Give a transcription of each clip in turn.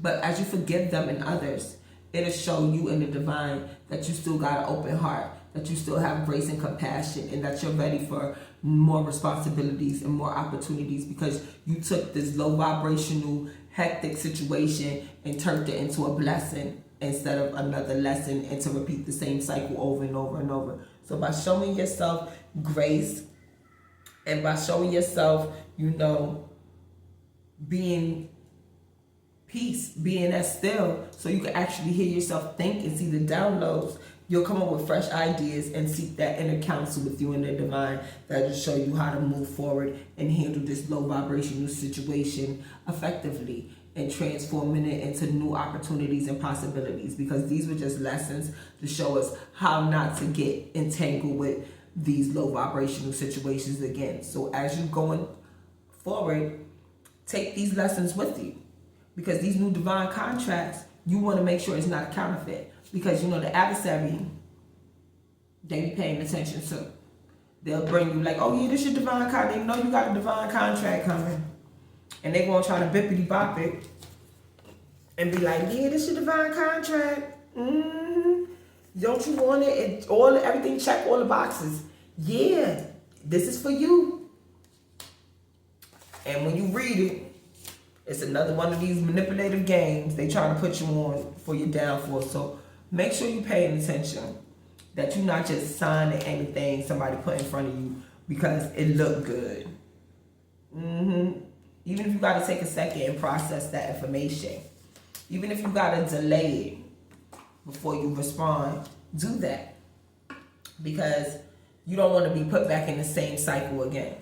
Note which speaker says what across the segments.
Speaker 1: But as you forgive them and others, it'll show you in the divine that you still got an open heart, that you still have grace and compassion, and that you're ready for more responsibilities and more opportunities, because you took this low vibrational, hectic situation and turned it into a blessing instead of another lesson, and to repeat the same cycle over and over and over. So by showing yourself grace and by showing yourself, being peace, being that still, so you can actually hear yourself think and see the downloads, you'll come up with fresh ideas and seek that inner counsel with you and the divine that will show you how to move forward and handle this low vibrational situation effectively, and transforming it into new opportunities and possibilities, because these were just lessons to show us how not to get entangled with these low vibrational situations again. So as you're going forward, take these lessons with you, because these new divine contracts, you want to make sure it's not a counterfeit, because the adversary, they be paying attention too. They'll bring you like, oh yeah, this your divine contract. They know you got a divine contract coming, and they gonna try to bippity bop it and be like, yeah, this your divine contract. Don't you want it? Everything check all the boxes. Yeah, this is for you. And when you read it, it's another one of these manipulative games they trying to put you on for your downfall. So make sure you're paying attention, that you're not just signing anything somebody put in front of you because it looked good. Even if you got to take a second and process that information, even if you got to delay it before you respond, do that, because you don't want to be put back in the same cycle again.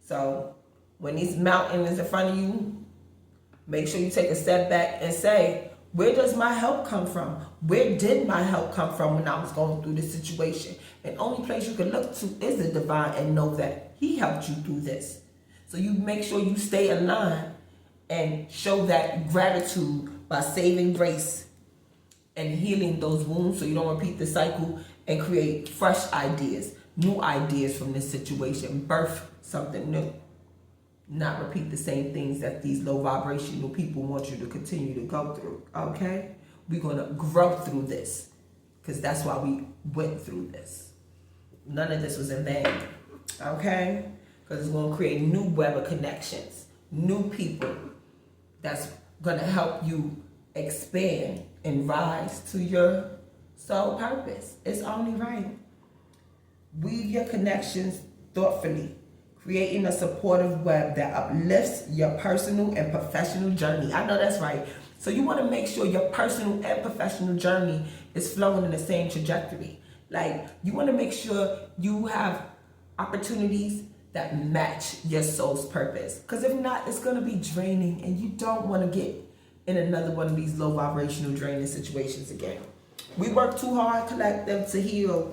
Speaker 1: So when these mountains is in front of you, make sure you take a step back and say, where does my help come from? Where did my help come from when I was going through this situation? And only place you can look to is the divine and know that he helped you through this. So you make sure you stay aligned and show that gratitude by saving grace and healing those wounds so you don't repeat the cycle, and create fresh ideas, new ideas from this situation. Birth something new. Not repeat the same things that these low vibrational people want you to continue to go through, okay? We're going to grow through this, because that's why we went through this. None of this was in vain, okay? Because it's going to create new web of connections, new people that's going to help you expand and rise to your soul purpose. It's only right. Weave your connections thoughtfully, creating a supportive web that uplifts your personal and professional journey. I know that's right. So you want to make sure your personal and professional journey is flowing in the same trajectory. Like, you want to make sure you have opportunities that match your soul's purpose. Because if not, it's going to be draining, and you don't want to get in another one of these low vibrational draining situations again. We work too hard, collective, to heal,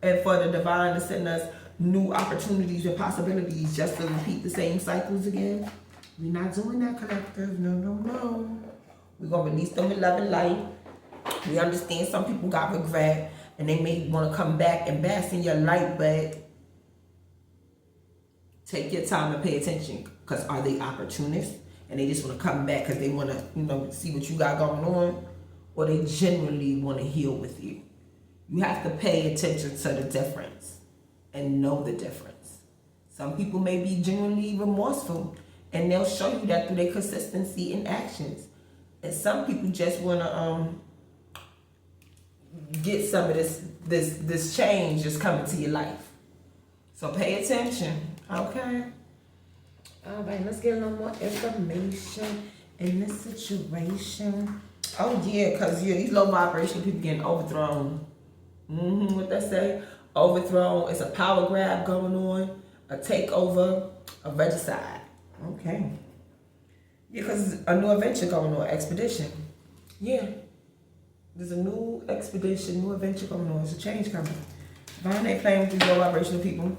Speaker 1: and for the divine to send us new opportunities and possibilities just to repeat the same cycles again. We're not doing that, collective. No. We're going to release them with love and light. We understand some people got regret, and they may want to come back and bask in your light, but take your time and pay attention, because are they opportunists and they just want to come back because they want to, see what you got going on, or they genuinely want to heal with you? You have to pay attention to the difference and know the difference. Some people may be genuinely remorseful, and they'll show you that through their consistency in actions. And some people just want to get some of this change just coming to your life. So pay attention, okay? All right, let's get a little more information in this situation. Oh yeah, because these low vibration people getting overthrown. What they say? Overthrown. It's a power grab going on, a takeover, a regicide. Okay. Yeah, because a new adventure going on, expedition. Yeah. There's a new expedition, new adventure going on. It's a change coming. Divine ain't playing with these low vibrational people.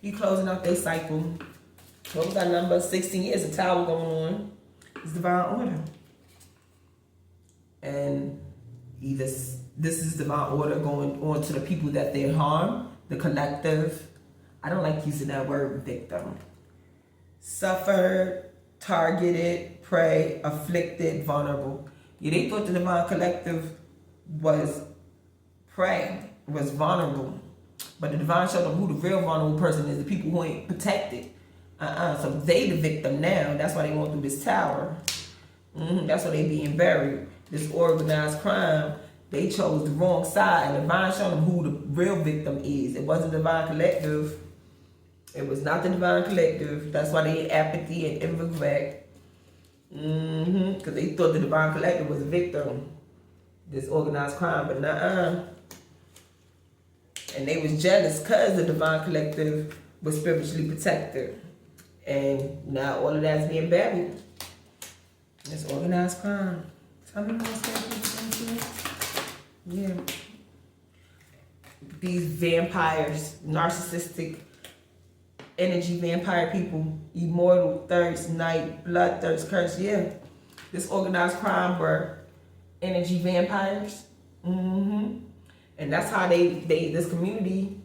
Speaker 1: You closing out their cycle. What was that number? 16 years of tower going on. It's divine order. And either this is divine order going on to the people that they harm, the collective. I don't like using that word, victim. Suffered, targeted, prey, afflicted, vulnerable. Yeah, they thought the divine collective was prey, was vulnerable. But the divine showed them who the real vulnerable person is, the people who ain't protected. So they the victim now. That's why they went through this tower. That's why they being buried. This organized crime, they chose the wrong side. And the divine showed them who the real victim is. It wasn't the divine collective. It was not the divine collective. That's why they had apathy and regret. Because they thought the divine collective was a victim. This organized crime, but nuh-uh. And they was jealous because the divine collective was spiritually protected. And now all of that's being buried. It's organized crime. Tell me more stuff. Yeah. These vampires, narcissistic energy vampire people, immortal, thirst, night, bloodthirst, curse. Yeah. This organized crime were energy vampires. And that's how this community,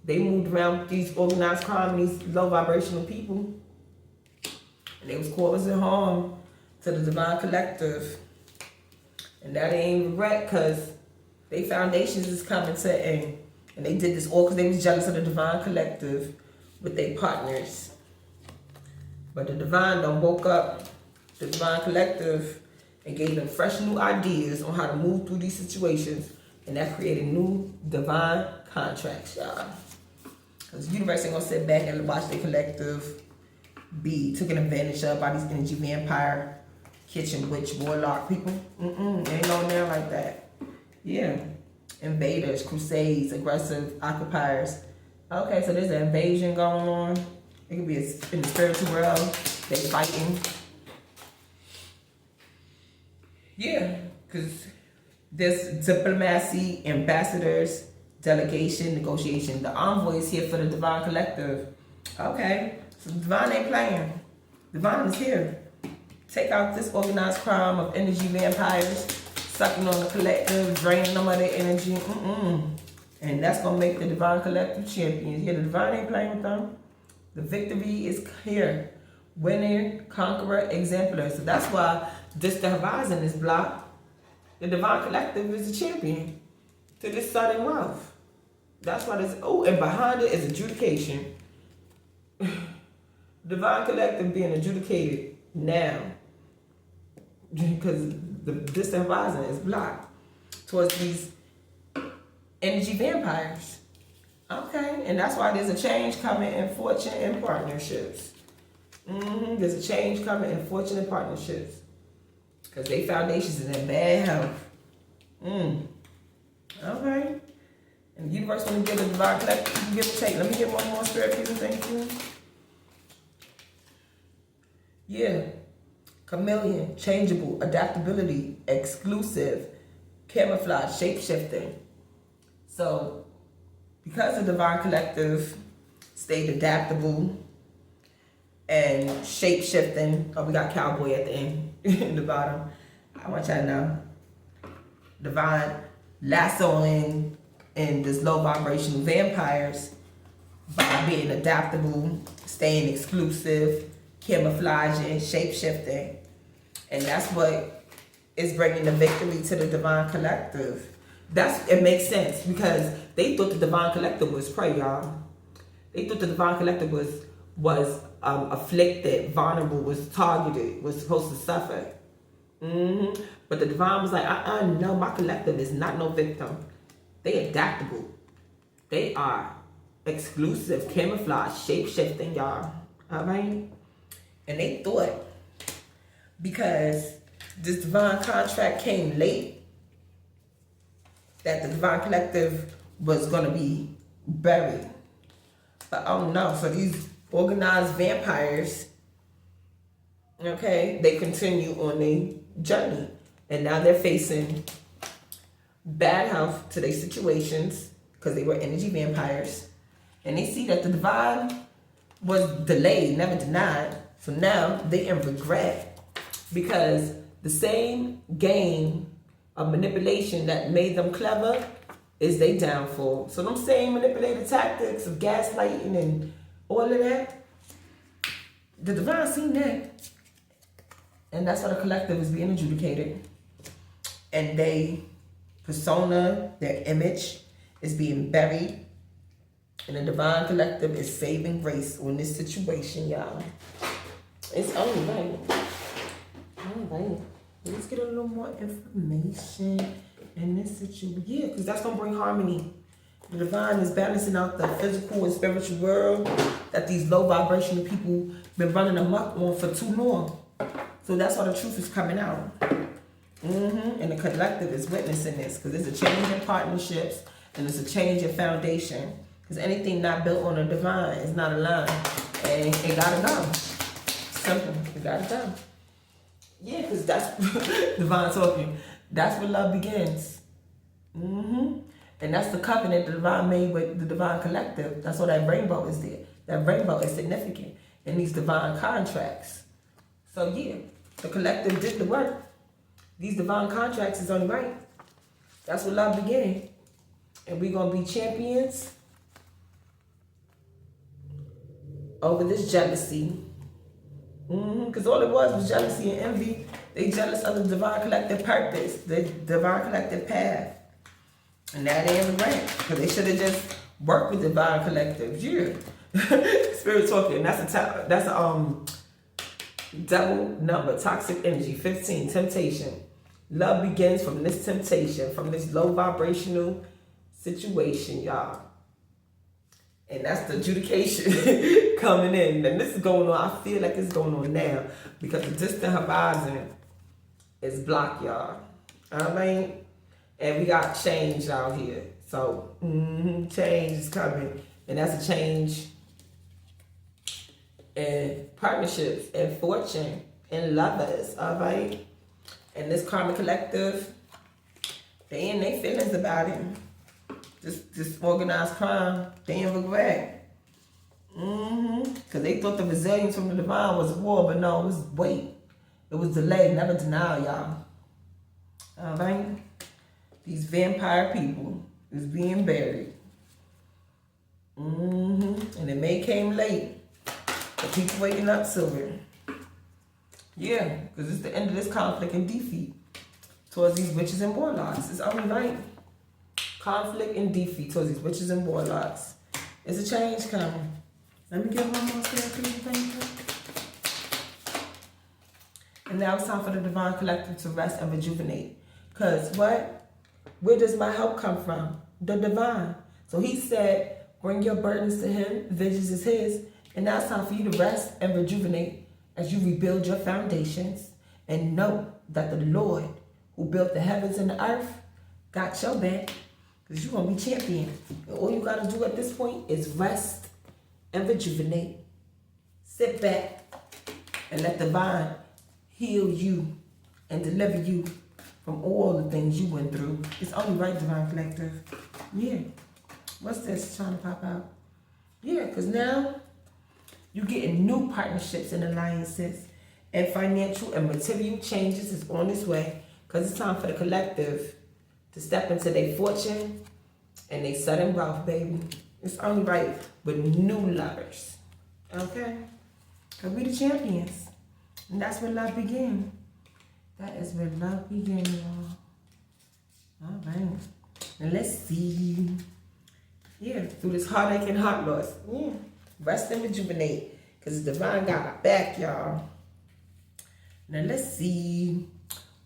Speaker 1: they moved around these organized crime, these low vibrational people. And they was causing harm to the divine collective. And that ain't regret, because their foundations is coming to an end. And they did this all because they was jealous of the divine collective with their partners. But the divine done woke up the divine collective and gave them fresh new ideas on how to move through these situations. And that created new divine contracts, y'all. Because the universe ain't gonna sit back and watch their collective be taken advantage of by these energy vampire, kitchen witch, warlock people. Ain't going down like that. Yeah. Invaders, crusades, aggressive occupiers. Okay, so there's an invasion going on. It could be in the spiritual world. They fighting. Yeah, because there's diplomacy, ambassadors, delegation, negotiation. The envoy is here for the divine collective. Okay, so the divine ain't playing. Divine is here. Take out this organized crime of energy vampires, sucking on the collective, draining them of their energy. And that's going to make the divine collective champions. Yeah, the divine ain't playing with them. The victory is here. Winner, conqueror, exemplar. So that's why this the horizon is blocked. The divine collective is the champion to this sudden wealth. That's why this, and behind it is adjudication. Divine collective being adjudicated now. Because this horizon is blocked towards these energy vampires. Okay, and that's why there's a change coming in fortune and partnerships. There's a change coming in fortune and partnerships. Because their foundations is in bad health. Okay. And the universe want to give the divine collective, you can give or take. Let me get one more spirit, please, and thank you. Yeah. Chameleon, changeable, adaptability, exclusive, camouflage, shape-shifting. So, because the divine collective stayed adaptable and shape-shifting, we got cowboy at the end, in the bottom. I want y'all to know. Divine lassoing and this low vibrational vampires by being adaptable, staying exclusive, camouflaging, shape-shifting. And that's what is bringing the victory to the divine collective. It makes sense because they thought the divine collective was prey, y'all. They thought the divine collective was afflicted, vulnerable, was targeted, was supposed to suffer. But the divine was like, no, my collective is not no victim. They adaptable. They are exclusive, camouflage, shape-shifting, y'all. All right? And they thought, because this divine contract came late, that the divine collective was going to be buried. But oh no, so these organized vampires, okay, they continue on their journey. And now they're facing bad health to their situations because they were energy vampires. And they see that the divine was delayed, never denied. So now they in regret because the same game of manipulation that made them clever is their downfall. So them same manipulative tactics of gaslighting and all of that, the divine seen that. And that's why the collective is being adjudicated. And they persona, their image is being buried. And the divine collective is saving grace on this situation, y'all. It's only right. All right. Let's get a little more information in this situation. Yeah, because that's going to bring harmony. The divine is balancing out the physical and spiritual world that these low vibrational people been running amok on for too long. So that's why the truth is coming out. And the collective is witnessing this because it's a change in partnerships and it's a change in foundation. Because anything not built on the divine is not aligned. And it gotta go. Simple. It gotta go. Yeah, because that's divine talking. That's where love begins. And that's the covenant the divine made with the divine collective. That's why that rainbow is there. That rainbow is significant in these divine contracts. So yeah, the collective did the work. These divine contracts is only right. That's where love began. And we're going to be champions over this jealousy. Because all it was jealousy and envy. They jealous of the divine collective purpose, the divine collective path. And that ain't right. Because they should have just worked with divine collectives. Yeah. Spirit talking. That's a double number. Toxic energy. 15. Temptation. Love begins from this temptation, from this low vibrational situation, y'all. And that's the adjudication coming in. And this is going on. I feel like it's going on now because the distant horizon is blocked, y'all. I mean, and we got change out here. So, change is coming. And that's a change in partnerships and fortune and lovers, all right? And this karmic collective, they in their feelings about it. This organized crime, they in regret. Because they thought the resilience from the divine was war, but no, it was wait. It was delayed, never denial, y'all. All right? These vampire people is being buried. And it may came late, but people waking up to it. Yeah, because it's the end of this conflict and defeat towards these witches and warlocks. It's only right. Conflict and defeat towards these witches and warlocks. It's a change coming. Let me get one more step, please. Thank you. And now it's time for the divine collective to rest and rejuvenate. Because what? Where does my help come from? The divine. So he said, bring your burdens to him. Vengeance is his. And now it's time for you to rest and rejuvenate as you rebuild your foundations. And know that the Lord who built the heavens and the earth got your back. Because you're going to be champion. And all you got to do at this point is rest and rejuvenate. Sit back and let the divine heal you and deliver you from all the things you went through. It's only right, divine collective. Yeah. What's this trying to pop out? Yeah, because now you're getting new partnerships and alliances. And financial and material changes is on its way. Because it's time for the collective to step into their fortune and their sudden wealth, baby. It's only right with new lovers. Okay? Because we the champions. And that's where love begins. That is where love begins, y'all. All right. And let's see. Yeah, through this heartache and heart loss. Yeah. Rest and rejuvenate. Because the divine got our back, y'all. Now let's see.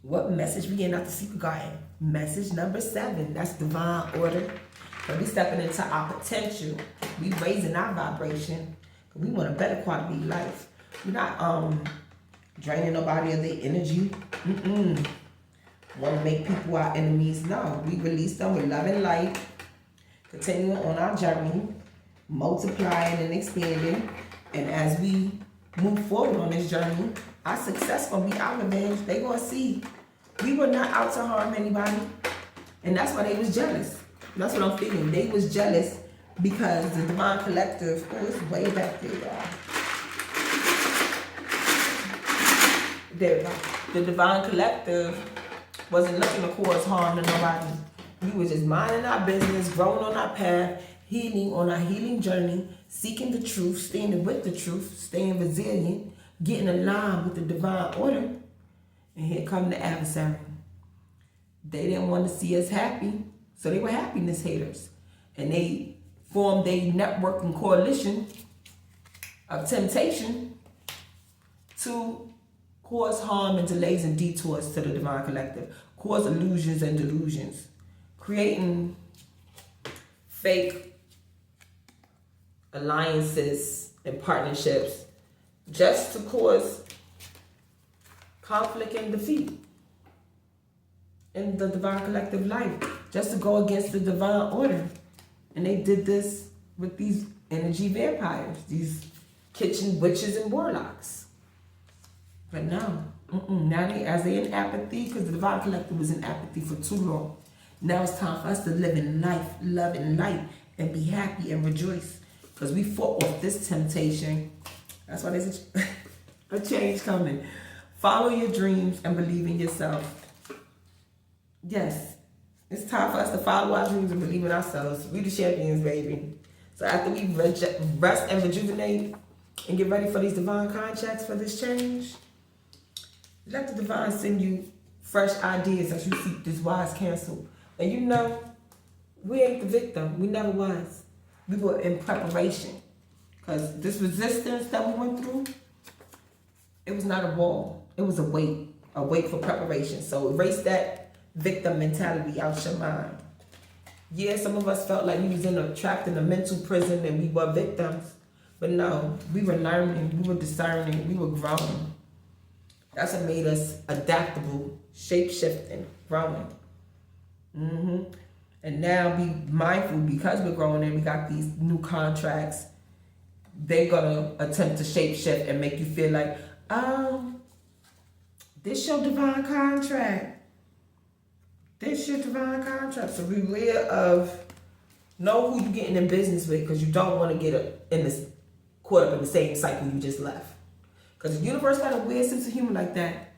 Speaker 1: What message we getting out the secret garden? Message number 7. That's divine order. So we stepping into our potential. We raising our vibration. We want a better quality of life. We're not draining nobody of their energy. Want to make people our enemies? No. We release them with love and light. Continuing on our journey. Multiplying and expanding. And as we move forward on this journey, our success gonna be our revenge. They gonna see we were not out to harm anybody, and that's why they was jealous. That's what I'm feeling. They was jealous because the divine collective, oh, it's way back there, y'all. There we go. The divine collective wasn't looking to cause harm to nobody. We were just minding our business, growing on our path, healing on our healing journey, seeking the truth, standing with the truth, staying resilient, getting aligned with the divine order. And here come the adversary. They didn't want to see us happy, so they were happiness haters. And they formed a networking coalition of temptation to cause harm and delays and detours to the divine collective, cause illusions and delusions, creating fake alliances and partnerships just to cause conflict and defeat in the divine collective life, just to go against the divine order. And they did this with these energy vampires, these kitchen witches and warlocks. But now they in apathy, because the divine collective was in apathy for too long. Now it's time for us to live in life, love, and light, and be happy and rejoice. Because we fought off this temptation. That's why there's a change coming. Follow your dreams and believe in yourself. Yes, it's time for us to follow our dreams and believe in ourselves. We the champions, baby. So after we rest and rejuvenate and get ready for these divine contracts for this change, let the divine send you fresh ideas as you seek this wise counsel. And you know, we ain't the victim. We never was. We were in preparation. Because this resistance that we went through, it was not a wall. It was a wait for preparation. So erase that victim mentality out your mind. Yeah, some of us felt like we was trapped in a mental prison and we were victims. But no, we were learning, we were discerning, we were growing. That's what made us adaptable, shape-shifting, growing. And now be mindful, because we're growing and we got these new contracts, they're gonna attempt to shape-shift and make you feel like, this your divine contract. This your divine contract. So be aware of, know who you're getting in business with, because you don't want to get caught up in the same cycle you just left. Because the universe got a weird sense of humor like that.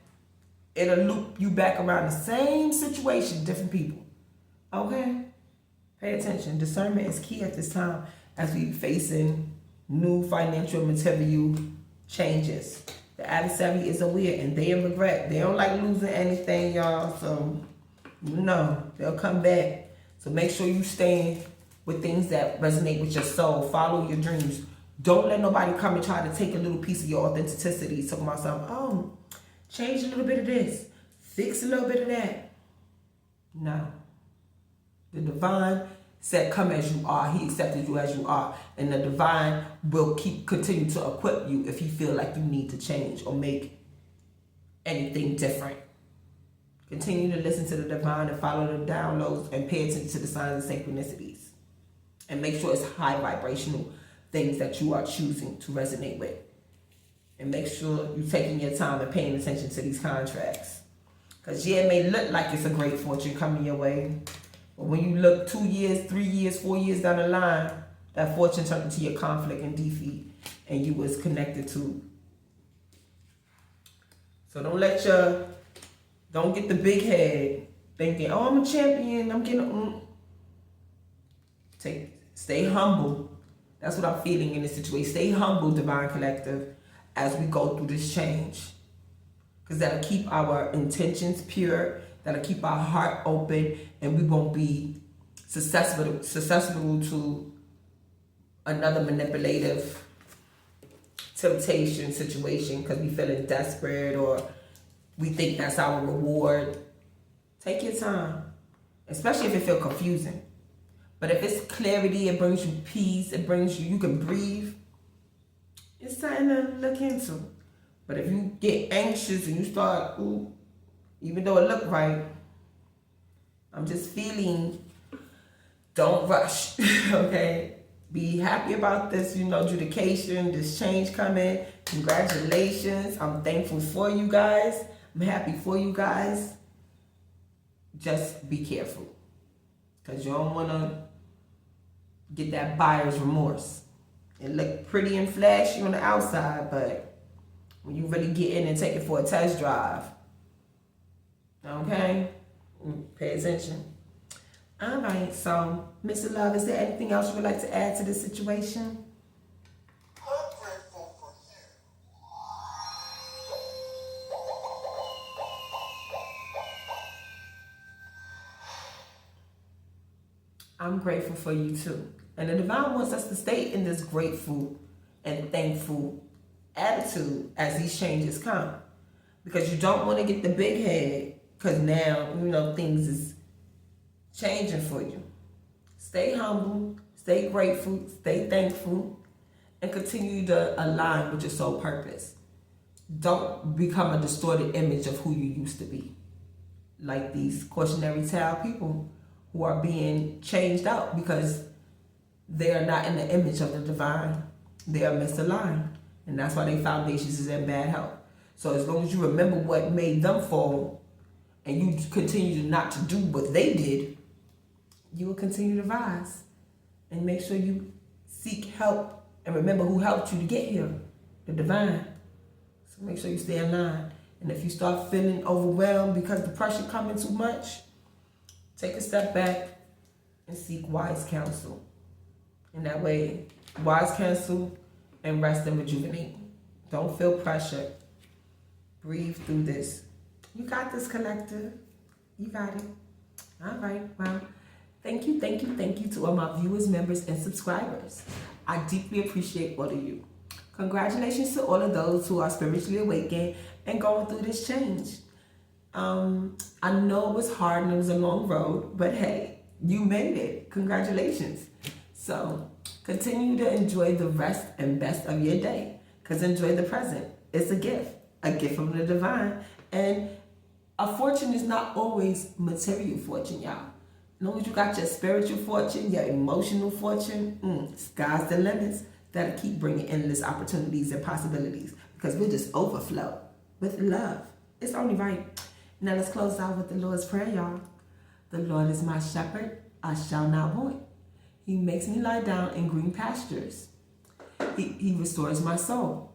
Speaker 1: It'll loop you back around the same situation, different people. Okay? Pay attention. Discernment is key at this time as we facing new financial material changes. The adversary is aware and they in regret. They don't like losing anything, y'all. So, they'll come back. So make sure you stay with things that resonate with your soul. Follow your dreams. Don't let nobody come and try to take a little piece of your authenticity. Talking about something, change a little bit of this, fix a little bit of that. No. The divine said, come as you are. He accepted you as you are. And the divine will continue to equip you if he feel like you need to change or make anything different. Continue to listen to the divine and follow the downloads and pay attention to the signs and synchronicities. And make sure it's high vibrational things that you are choosing to resonate with. And make sure you're taking your time and paying attention to these contracts. Because it may look like it's a great fortune coming your way. But when you look 2 years, 3 years, 4 years down the line, that fortune turned into your conflict and defeat. And you was connected to. So don't get the big head thinking, I'm a champion, I'm getting stay humble. That's what I'm feeling in this situation. Stay humble, divine collective, as we go through this change. Because that'll keep our intentions pure, that'll keep our heart open, and we won't be susceptible to another manipulative temptation situation because we feeling desperate or we think that's our reward. Take your time, especially if it feels confusing. But if it's clarity, it brings you peace, you can breathe, it's something to look into. But if you get anxious and you start, even though it look right, I'm just feeling, don't rush, okay? Be happy about this, adjudication, this change coming. Congratulations. I'm thankful for you guys. I'm happy for you guys. Just be careful. Because you don't want to get that buyer's remorse. It look pretty and flashy on the outside, but when you really get in and take it for a test drive, okay? Pay attention. All right, so, Mr. Love, is there anything else you would like to add to this situation? I'm grateful for you too. And the divine wants us to stay in this grateful and thankful attitude as these changes come. Because you don't want to get the big head, because now, things is changing for you. Stay humble, stay grateful, stay thankful, and continue to align with your soul purpose. Don't become a distorted image of who you used to be. Like these cautionary tale people who are being changed out because they are not in the image of the divine. They are misaligned. And that's why their foundations is in bad health. So as long as you remember what made them fall and you continue not to do what they did, you will continue to rise. And make sure you seek help and remember who helped you to get here, the divine. So make sure you stay in line. And if you start feeling overwhelmed because the pressure coming too much, take a step back and seek wise counsel. And that way, wise counsel and rest and rejuvenate. Don't feel pressure. Breathe through this. You got this, collective. You got it. All right. Well, thank you to all my viewers, members, and subscribers. I deeply appreciate all of you. Congratulations to all of those who are spiritually awakened and going through this change. I know it was hard and it was a long road, but hey, you made it. Congratulations. So continue to enjoy the rest and best of your day, because enjoy the present. It's a gift from the divine. And a fortune is not always material fortune, y'all. As long as you got your spiritual fortune, your emotional fortune, sky's the limits. That'll keep bringing endless opportunities and possibilities, because we'll just overflow with love. It's only right. Now let's close out with the Lord's Prayer, y'all. The Lord is my shepherd, I shall not want. He makes me lie down in green pastures. He restores my soul.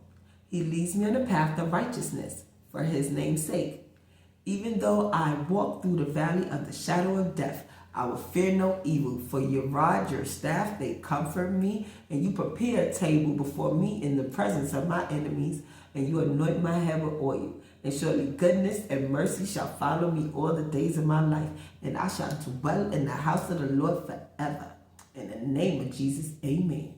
Speaker 1: He leads me on the path of righteousness for his name's sake. Even though I walk through the valley of the shadow of death, I will fear no evil, for your rod, your staff, they comfort me, and you prepare a table before me in the presence of my enemies, and you anoint my head with oil. And surely goodness and mercy shall follow me all the days of my life, and I shall dwell in the house of the Lord forever. In the name of Jesus, amen.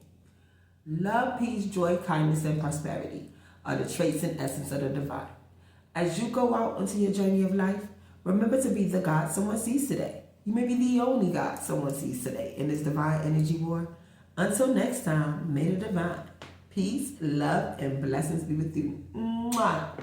Speaker 1: Love, peace, joy, kindness, and prosperity are the traits and essence of the divine. As you go out into your journey of life, remember to be the God someone sees today. You may be the only God someone sees today in this divine energy war. Until next time, may the divine peace, love, and blessings be with you. Mwah.